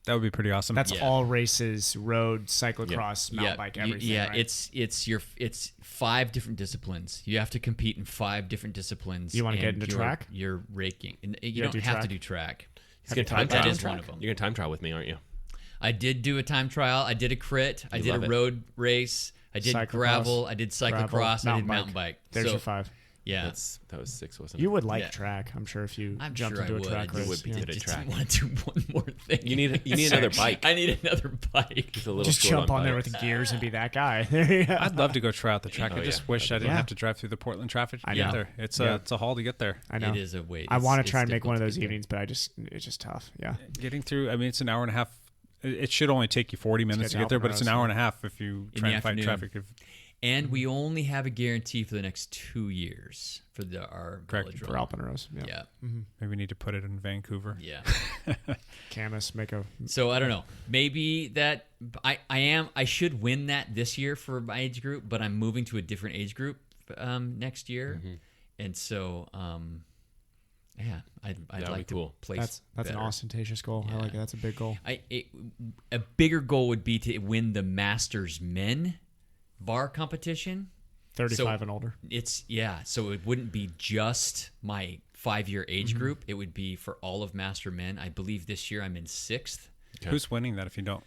Speaker 8: That would be pretty awesome.
Speaker 10: That's
Speaker 9: Yeah.
Speaker 10: all races, road, cyclocross, mountain bike, everything.
Speaker 9: Yeah,
Speaker 10: right?
Speaker 9: it's 5 different disciplines. You have to compete in 5 different disciplines.
Speaker 10: You wanna get
Speaker 9: and
Speaker 10: into
Speaker 9: you're-
Speaker 10: track?
Speaker 9: You're raking. And you
Speaker 10: gonna
Speaker 9: don't
Speaker 10: do
Speaker 9: have
Speaker 10: track?
Speaker 9: to do track.
Speaker 1: He's gonna time
Speaker 9: That
Speaker 1: trial.
Speaker 9: is one of them.
Speaker 1: You're gonna time trial with me, aren't you?
Speaker 9: I did do a time trial. I did a crit. I did a
Speaker 1: love it.
Speaker 9: road race. I did
Speaker 10: Cyclocross,
Speaker 9: gravel. I did cyclocross.
Speaker 10: gravel,
Speaker 9: I did mountain bike.
Speaker 10: There's
Speaker 9: So,
Speaker 10: your 5.
Speaker 9: Yeah.
Speaker 1: That was 6, wasn't it?
Speaker 10: You would like
Speaker 9: Yeah.
Speaker 10: track, I'm sure, if you
Speaker 9: I'm
Speaker 10: jumped
Speaker 9: sure
Speaker 10: into
Speaker 9: I
Speaker 10: a
Speaker 9: would.
Speaker 10: track
Speaker 9: I
Speaker 10: race.
Speaker 1: would be
Speaker 10: yeah.
Speaker 1: good at
Speaker 9: just
Speaker 1: track.
Speaker 9: want to do one more thing.
Speaker 1: You need another bike.
Speaker 9: I need another bike.
Speaker 1: It's a little
Speaker 10: Just
Speaker 1: short
Speaker 10: jump on there
Speaker 1: bikes.
Speaker 10: with the gears and be that guy. There you go.
Speaker 8: I'd love to go try out the track.
Speaker 1: Oh,
Speaker 8: I just
Speaker 1: yeah.
Speaker 8: wish I didn't
Speaker 10: Yeah.
Speaker 8: have to drive through the Portland traffic to
Speaker 10: I
Speaker 8: get
Speaker 10: know.
Speaker 8: there. It's
Speaker 10: Yeah.
Speaker 8: a haul to get there.
Speaker 10: I know.
Speaker 9: It is a wait.
Speaker 10: I want
Speaker 9: It's
Speaker 10: to try and make
Speaker 9: difficult
Speaker 10: one of
Speaker 9: to
Speaker 10: those
Speaker 9: get there.
Speaker 10: evenings, but it's just tough. Yeah.
Speaker 8: Getting through, I mean, it's an hour and a half. It should only take you 40 minutes to
Speaker 10: get
Speaker 8: get there, but it's an
Speaker 10: Alpenrose,
Speaker 8: hour and a half if you
Speaker 9: In
Speaker 8: try
Speaker 9: the
Speaker 8: and fight
Speaker 9: afternoon.
Speaker 8: traffic.
Speaker 9: And we only have a guarantee for the next 2 years for our
Speaker 8: Correct.
Speaker 9: velodrome.
Speaker 10: For Alpenrose. Yeah.
Speaker 9: Yeah.
Speaker 8: Maybe we need to put it in Vancouver.
Speaker 9: Yeah.
Speaker 10: Camus, make a.
Speaker 9: So I don't know. Maybe that I should win that this year for my age group, but I'm moving to a different age group next year, and so yeah, I'd like to
Speaker 1: cool.
Speaker 9: place.
Speaker 10: That's an
Speaker 9: better.
Speaker 10: ostentatious goal. I
Speaker 9: Yeah.
Speaker 10: like it. That's a big goal.
Speaker 9: A bigger goal would be to win the Masters men bar competition.
Speaker 10: 35 and older.
Speaker 9: So it wouldn't be just my 5-year age group. It would be for all of Master Men. I believe this year I'm in 6th.
Speaker 8: Okay. Who's winning that, if you don't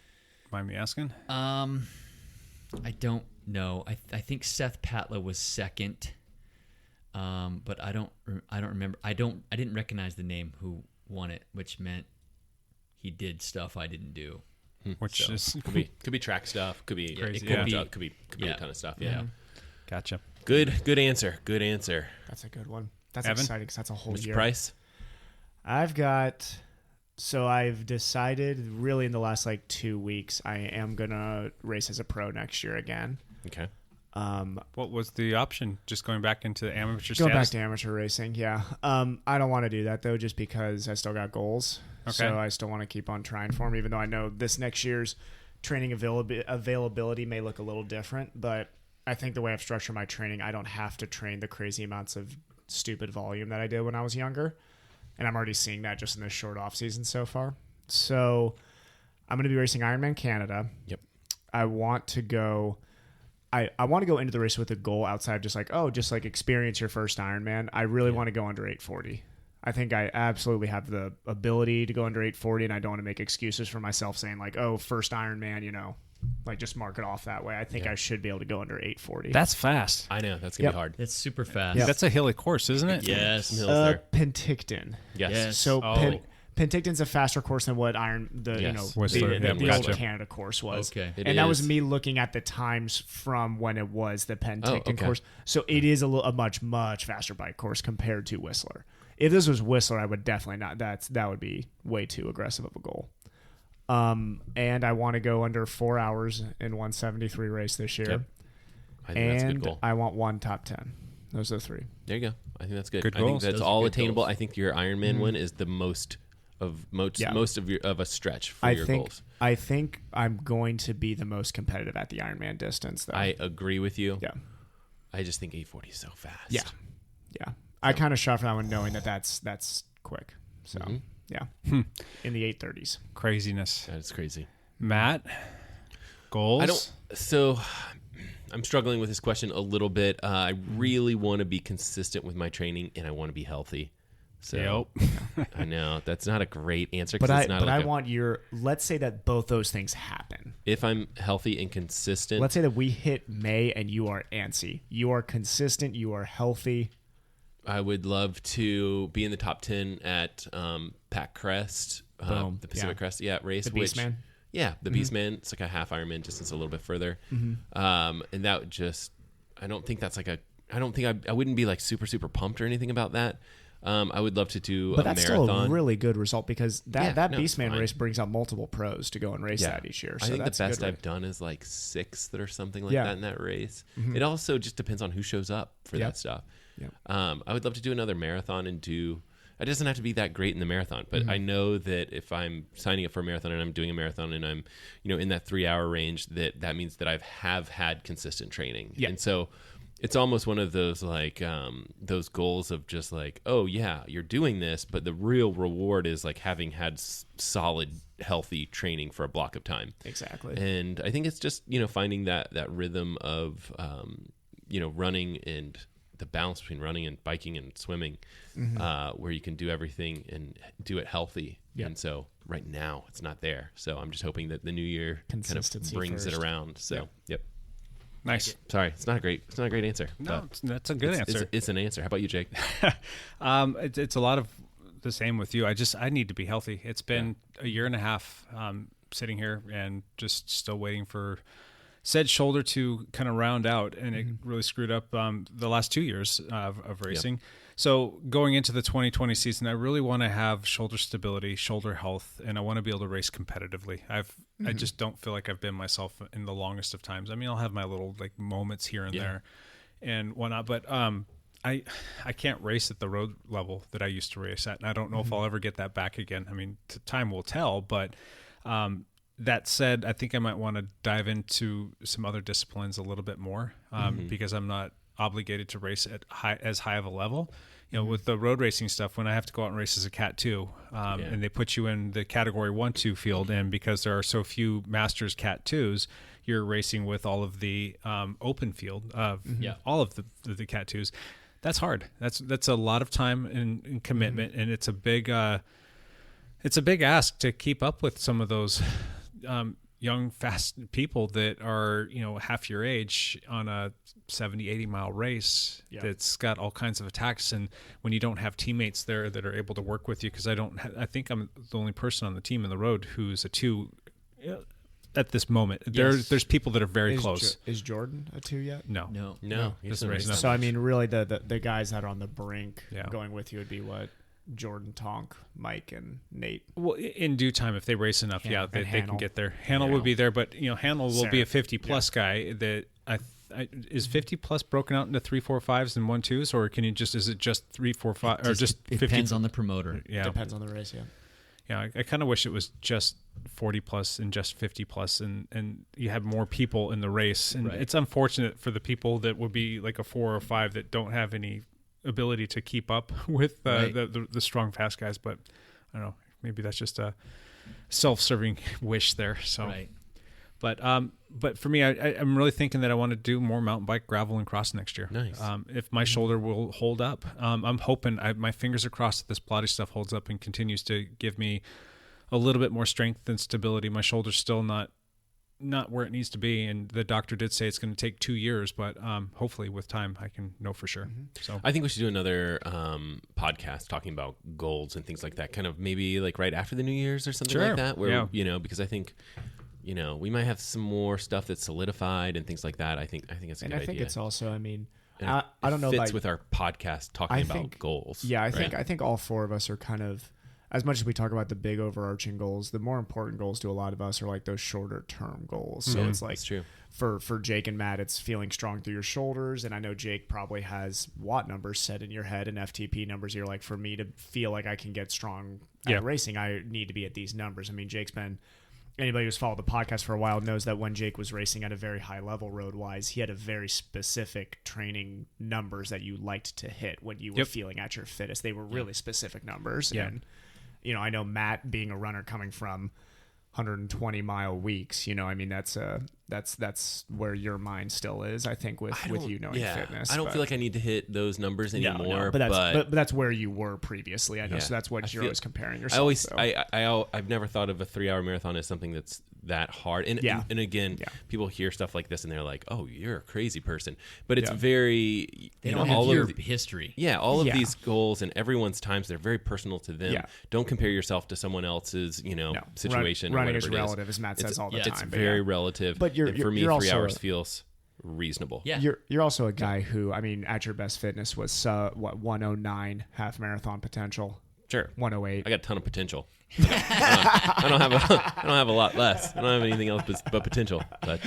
Speaker 8: mind me asking?
Speaker 9: I don't know. I think Seth Patla was 2nd. But I don't remember. I didn't recognize the name who won it, which meant he did stuff I didn't do.
Speaker 8: Which is
Speaker 1: could be track stuff, could be
Speaker 8: Crazy.
Speaker 1: could be a ton of stuff. Yeah.
Speaker 8: Gotcha.
Speaker 1: Good answer. Good answer.
Speaker 10: That's a good one. That's
Speaker 8: Evan?
Speaker 10: exciting because that's a whole
Speaker 1: Mr.
Speaker 10: year.
Speaker 1: Price?
Speaker 10: I've decided really in the last 2 weeks, I am going to race as a pro next year again.
Speaker 1: Okay.
Speaker 8: What was the option? Just going back into amateur
Speaker 10: Go back
Speaker 8: status?
Speaker 10: to amateur racing, yeah. I don't want to do that, though, just because I still got goals.
Speaker 8: Okay.
Speaker 10: So I still want to keep on trying for them, even though I know this next year's training availability may look a little different. But I think the way I've structured my training, I don't have to train the crazy amounts of stupid volume that I did when I was younger. And I'm already seeing that just in this short off season so far. So I'm going to be racing Ironman Canada.
Speaker 1: Yep.
Speaker 10: I want to go... I want to go into the race with a goal outside just experience your first Ironman. I really want to go under 840. I think I absolutely have the ability to go under 840, and I don't want to make excuses for myself saying first Ironman, just mark it off that way. I think I should be able to go under 840.
Speaker 8: That's fast.
Speaker 1: I know. That's going to be hard.
Speaker 9: It's super fast.
Speaker 10: Yep.
Speaker 8: That's a hilly course, isn't it?
Speaker 9: Yes.
Speaker 1: Some hills there.
Speaker 10: Penticton.
Speaker 1: Yes.
Speaker 10: So
Speaker 8: Oh.
Speaker 10: Penticton's a faster course than what
Speaker 8: Whistler.
Speaker 10: the
Speaker 8: Gotcha.
Speaker 10: old Canada course was.
Speaker 9: Okay.
Speaker 10: And that was me looking at the times from when it was the Penticton
Speaker 1: okay.
Speaker 10: course. So it is a much, much faster bike course compared to Whistler. If this was Whistler, I would definitely not. That would be way too aggressive of a goal. And I want to go under 4 hours in 173 race this year.
Speaker 1: Yep. I think that's a good goal.
Speaker 10: I want one top 10. Those are the 3.
Speaker 1: There you go. I think that's good.
Speaker 8: Good
Speaker 1: I think
Speaker 8: goals.
Speaker 1: that's
Speaker 9: Those are
Speaker 1: all
Speaker 9: good
Speaker 1: attainable.
Speaker 9: goals.
Speaker 1: I think your Ironman one is the most of a stretch for your goals.
Speaker 10: I think I'm going to be the most competitive at the Ironman distance, though.
Speaker 1: I agree with you.
Speaker 10: Yeah.
Speaker 1: I just think 840 is so fast.
Speaker 10: Yeah. I kind of shot for that one knowing that's quick. So, yeah. In the 830s.
Speaker 8: Craziness.
Speaker 1: That's crazy.
Speaker 8: Matt, goals?
Speaker 1: I'm struggling with this question a little bit. I really want to be consistent with my training, and I want to be healthy. So I know that's not a great answer.
Speaker 10: But
Speaker 1: I
Speaker 10: want let's say that both those things happen.
Speaker 1: If I'm healthy and consistent.
Speaker 10: Let's say that we hit May and you are antsy. You are consistent. You are healthy.
Speaker 1: I would love to be in the top 10 at Pac Crest, the Pacific Crest race.
Speaker 10: The Beastman?
Speaker 1: Yeah, the Beastman. It's like a half Ironman distance, a little bit further. And that would just, I don't think that's I wouldn't be super, super pumped or anything about that. I would love to do a marathon.
Speaker 10: But that's still a really good result because that
Speaker 1: it's
Speaker 10: Beastman
Speaker 1: fine.
Speaker 10: race brings out multiple pros to go and race that each year. So
Speaker 1: I think
Speaker 10: that's
Speaker 1: the
Speaker 10: a
Speaker 1: best
Speaker 10: good
Speaker 1: I've done is 6th or something like
Speaker 10: Yeah.
Speaker 1: that in that race. It also just depends on who shows up for that stuff.
Speaker 10: Yep.
Speaker 1: I would love to do another marathon and it doesn't have to be that great in the marathon, but I know that if I'm signing up for a marathon and I'm doing a marathon and I'm, in that 3 hour range, that means that have had consistent training.
Speaker 10: Yeah.
Speaker 1: And so it's almost one of those those goals of just oh yeah, you're doing this, but the real reward is having had solid, healthy training for a block of time.
Speaker 10: Exactly.
Speaker 1: And I think it's just, finding that rhythm of, running and the balance between running and biking and swimming, where you can do everything and do it healthy.
Speaker 10: Yep.
Speaker 1: And so right now it's not there. So I'm just hoping that the new year kind of
Speaker 10: Consistency
Speaker 1: brings
Speaker 10: first.
Speaker 1: it around. So, yep.
Speaker 8: Nice.
Speaker 1: Sorry, it's not a great answer.
Speaker 8: No,
Speaker 1: but
Speaker 8: that's a good answer.
Speaker 1: It's an answer. How about you, Jake?
Speaker 8: It's a lot of the same with you. I need to be healthy. It's been a year and a half sitting here and just still waiting for said shoulder to kind of round out, and it really screwed up the last 2 years of racing. So going into the 2020 season, I really want to have shoulder stability, shoulder health, and I want to be able to race competitively. I just don't feel like I've been myself in the longest of times. I mean, I'll have my little like moments here and there and whatnot, but I can't race at the road level that I used to race at, and I don't know if I'll ever get that back again. I mean, time will tell, but that said, I think I might want to dive into some other disciplines a little bit more because I'm not obligated to race at as high of a level. You know, with the road racing stuff, when I have to go out and race as a Cat 2, and they put you in the category 1-2 field, and because there are so few Masters Cat 2s, you're racing with all of the open field of all of the Cat 2s. That's hard. That's a lot of time and commitment, and it's a big ask to keep up with some of those young, fast people that are, half your age on a 70, 80 mile race that's got all kinds of attacks. And when you don't have teammates there that are able to work with you, because I think I'm the only person on the team in the road who's a 2 at this moment. There's people that are very close.
Speaker 10: Is Jordan a 2 yet?
Speaker 8: No.
Speaker 10: So, I mean, really the guys that are on the brink going with you would be what? Jordan, Tonk, Mike, and Nate.
Speaker 8: Well, in due time, if they race enough, they can get there. Hannel would be there, but Hannel will be a 50-plus guy. That is 50-plus broken out into 3, 4, 5s and 1, 2s, or is it just 3, 4, 5, or just 50?
Speaker 9: It depends on the promoter.
Speaker 10: Yeah, depends on the race.
Speaker 8: Yeah, I kind of wish it was just 40-plus and just 50-plus, and you have more people in the race. And it's unfortunate for the people that would be like a 4 or 5 that don't have any ability to keep up with the strong fast guys, but I don't know, maybe that's just a self-serving wish there. So but for me, I'm really thinking that I want to do more mountain bike, gravel, and cross next year.
Speaker 1: Nice.
Speaker 8: If my shoulder will hold up, I'm hoping, my fingers are crossed that this Pilates stuff holds up and continues to give me a little bit more strength and stability. My shoulder's still not where it needs to be, and the doctor did say it's going to take 2 years, but hopefully with time I can know for sure. So
Speaker 1: I think we should do another podcast talking about goals and things like that, kind of maybe like right after the New Year's or something like that, where because I think we might have some more stuff that's solidified and things like that. I think it's a good idea.
Speaker 10: I think it's also, I mean,
Speaker 1: and
Speaker 10: I don't know,
Speaker 1: fits with our podcast talking about
Speaker 10: think,
Speaker 1: goals.
Speaker 10: Yeah, I think all 4 of us are kind of, as much as we talk about the big overarching goals, the more important goals to a lot of us are like those shorter term goals. So it's like for Jake and Matt, it's feeling strong through your shoulders. And I know Jake probably has watt numbers set in your head and FTP numbers. You're like, for me to feel like I can get strong at racing, I need to be at these numbers. I mean, anybody who's followed the podcast for a while knows that when Jake was racing at a very high level road wise, he had a very specific training numbers that you liked to hit when you were feeling at your fittest. They were really specific numbers.
Speaker 8: Yeah.
Speaker 10: And I know Matt, being a runner coming from 120 mile weeks, I mean, that's where your mind still is, I think, with you knowing fitness.
Speaker 1: I don't feel like I need to hit those numbers anymore.
Speaker 10: But that's where you were previously. I know, so that's what you're always comparing yourself.
Speaker 1: I've never thought of a 3-hour marathon as something that's that hard. And again, people hear stuff like this and they're like, "Oh, you're a crazy person." But it's very
Speaker 9: they don't have your history.
Speaker 1: Yeah, all of these goals and everyone's times, they're very personal to them.
Speaker 10: Yeah.
Speaker 1: Don't compare yourself to someone else's situation.
Speaker 10: Running is relative, as Matt says all the time.
Speaker 1: It's very relative.
Speaker 10: But
Speaker 1: for me, 3
Speaker 10: also
Speaker 1: hours feels reasonable.
Speaker 9: Yeah.
Speaker 10: You're also a guy who, I mean, at your best fitness was 109 half marathon potential.
Speaker 1: Sure.
Speaker 10: 108.
Speaker 1: I got a ton of potential. I don't have a lot less. I don't have anything else but potential. But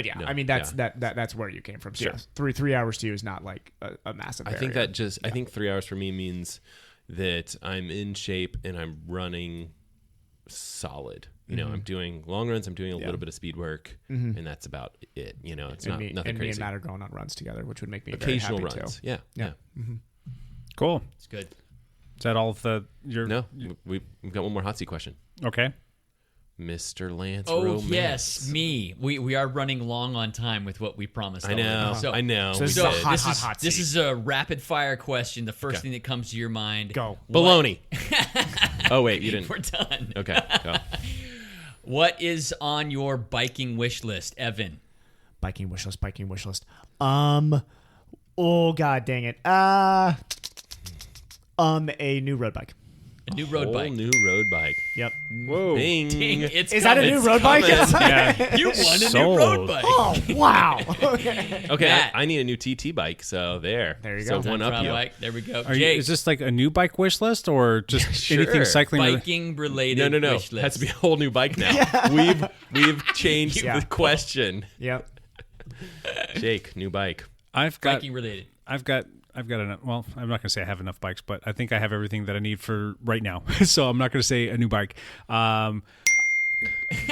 Speaker 10: yeah, no, I mean that's where you came from. So
Speaker 1: sure.
Speaker 10: 3 hours to you is not like a massive barrier.
Speaker 1: I think 3 hours for me means that I'm in shape and I'm running solid. I'm doing long runs. I'm doing a little bit of speed work, and that's about it. It's nothing crazy.
Speaker 10: Me and Matt are going on runs together, which would make me
Speaker 1: occasional
Speaker 10: very happy
Speaker 1: runs.
Speaker 10: Too.
Speaker 1: Yeah.
Speaker 10: Mm-hmm.
Speaker 8: Cool.
Speaker 9: It's good.
Speaker 8: Is that all of
Speaker 1: No, we've got one more hot seat question.
Speaker 8: Okay.
Speaker 1: Mr. Lance
Speaker 9: Oh,
Speaker 1: Romance.
Speaker 9: yes, me. We are running long on time with what we promised.
Speaker 1: I know.
Speaker 10: So
Speaker 9: this is a rapid fire question. The first thing that comes to your mind.
Speaker 10: Go.
Speaker 1: Baloney. Oh, wait, you didn't.
Speaker 9: We're done.
Speaker 1: Okay, go.
Speaker 9: What is on your biking wish list, Evan?
Speaker 10: Biking wish list. Oh, God dang it. A new road bike.
Speaker 9: A new road bike.
Speaker 1: New road bike.
Speaker 10: Yep.
Speaker 1: Whoa. Ding.
Speaker 9: Ding, it's
Speaker 10: Is that a
Speaker 9: coming.
Speaker 10: new road bike?
Speaker 8: Yeah.
Speaker 9: You won a
Speaker 8: Sold.
Speaker 9: new road bike.
Speaker 10: Oh, wow. Okay.
Speaker 1: Okay,
Speaker 9: Matt.
Speaker 1: I need a new TT bike, so there.
Speaker 10: There you
Speaker 1: so
Speaker 10: go.
Speaker 1: one up
Speaker 9: Round
Speaker 1: you.
Speaker 9: bike. There we go.
Speaker 8: Are you,
Speaker 9: Jake,
Speaker 8: is this like a new bike wish list or just
Speaker 1: Sure.
Speaker 8: anything cycling?
Speaker 9: biking related
Speaker 1: No.
Speaker 9: wish list.
Speaker 1: Has to be a whole new bike now. We've changed
Speaker 10: Yeah.
Speaker 1: the question.
Speaker 10: Yep.
Speaker 1: Jake, new bike.
Speaker 8: I've got
Speaker 9: biking related.
Speaker 8: I've got enough. Well, I'm not going to say I have enough bikes, but I think I have everything that I need for right now. So I'm not going to say a new bike.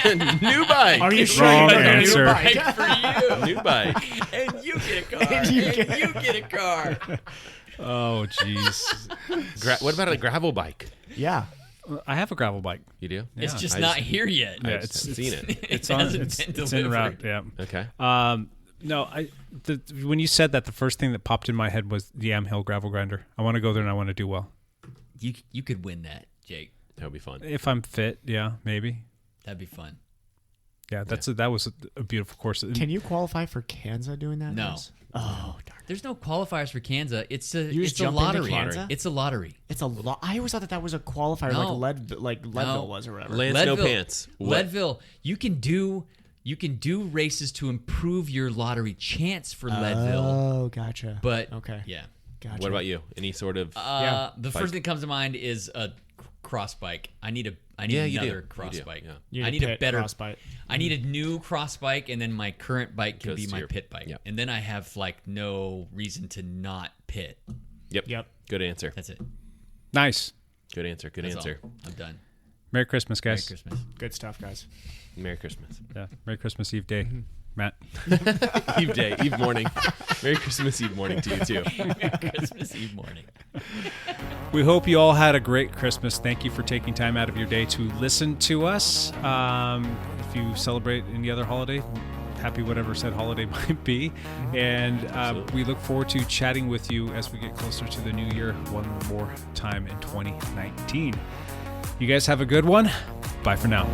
Speaker 1: New bike.
Speaker 10: Are you sure
Speaker 8: Wrong
Speaker 10: you're getting a
Speaker 8: answer.
Speaker 10: new bike?
Speaker 9: Bike for you.
Speaker 1: New bike.
Speaker 9: And you get a car. And you get a car.
Speaker 8: Oh, jeez.
Speaker 1: What about a gravel bike?
Speaker 10: Yeah.
Speaker 8: I have a gravel bike.
Speaker 1: You do?
Speaker 9: It's
Speaker 8: Yeah.
Speaker 9: just
Speaker 1: I
Speaker 9: not
Speaker 1: just-
Speaker 9: here yet.
Speaker 8: Yeah,
Speaker 1: I've seen it.
Speaker 8: It's
Speaker 9: It
Speaker 8: on.
Speaker 9: hasn't
Speaker 8: It's,
Speaker 9: been
Speaker 8: it's en route.
Speaker 9: delivered.
Speaker 8: Yeah.
Speaker 1: Okay.
Speaker 8: No, when you said that, the first thing that popped in my head was the Amhill gravel grinder. I want to go there and I want to do well.
Speaker 9: You could win that, Jake.
Speaker 1: That would be fun.
Speaker 8: If I'm fit, yeah, maybe.
Speaker 9: That'd be fun.
Speaker 8: Yeah, that was a beautiful course.
Speaker 10: Can you qualify for Kansas doing that?
Speaker 9: No.
Speaker 10: Oh, darn.
Speaker 9: There's no qualifiers for Kansas. It's a
Speaker 10: You just
Speaker 9: it's a
Speaker 10: jump into
Speaker 9: lottery.
Speaker 10: Kansas?
Speaker 9: It's a lottery.
Speaker 10: It's a lot. I always thought that was a qualifier,
Speaker 9: No.
Speaker 10: like Leadville was or whatever.
Speaker 1: Lance no pants. What?
Speaker 9: Leadville. You can do races to improve your lottery chance for Leadville.
Speaker 10: Oh, gotcha.
Speaker 9: But
Speaker 10: okay,
Speaker 9: yeah.
Speaker 10: Gotcha.
Speaker 1: What about you? Any sort of
Speaker 9: The
Speaker 1: bike?
Speaker 9: first thing that comes to mind is a cross bike. I need
Speaker 1: Yeah, you
Speaker 9: another
Speaker 1: do.
Speaker 9: cross
Speaker 1: You do,
Speaker 9: bike.
Speaker 1: yeah.
Speaker 10: You
Speaker 9: I
Speaker 10: need
Speaker 9: need
Speaker 10: a
Speaker 9: a better
Speaker 10: cross bike.
Speaker 9: I need a new cross bike, and then my current bike can
Speaker 1: Goes
Speaker 9: be
Speaker 1: to
Speaker 9: my
Speaker 1: your-
Speaker 9: pit bike.
Speaker 1: Yep.
Speaker 9: And then I have like no reason to not pit.
Speaker 1: Yep. Good answer.
Speaker 9: That's it.
Speaker 8: Nice.
Speaker 1: Good answer. Good
Speaker 9: That's
Speaker 1: answer.
Speaker 9: all. I'm done.
Speaker 8: Merry Christmas,
Speaker 9: Merry
Speaker 8: guys.
Speaker 9: Christmas.
Speaker 10: Good stuff, guys.
Speaker 1: Merry Christmas.
Speaker 8: Yeah. Merry Christmas Eve day, Matt.
Speaker 1: Eve day, Eve morning. Merry Christmas Eve morning to you too.
Speaker 9: Christmas Eve morning.
Speaker 8: We hope you all had a great Christmas. Thank you for taking time out of your day to listen to us. If you celebrate any other holiday, happy whatever said holiday might be. And we look forward to chatting with you as we get closer to the new year one more time in 2019. You guys have a good one. Bye for now.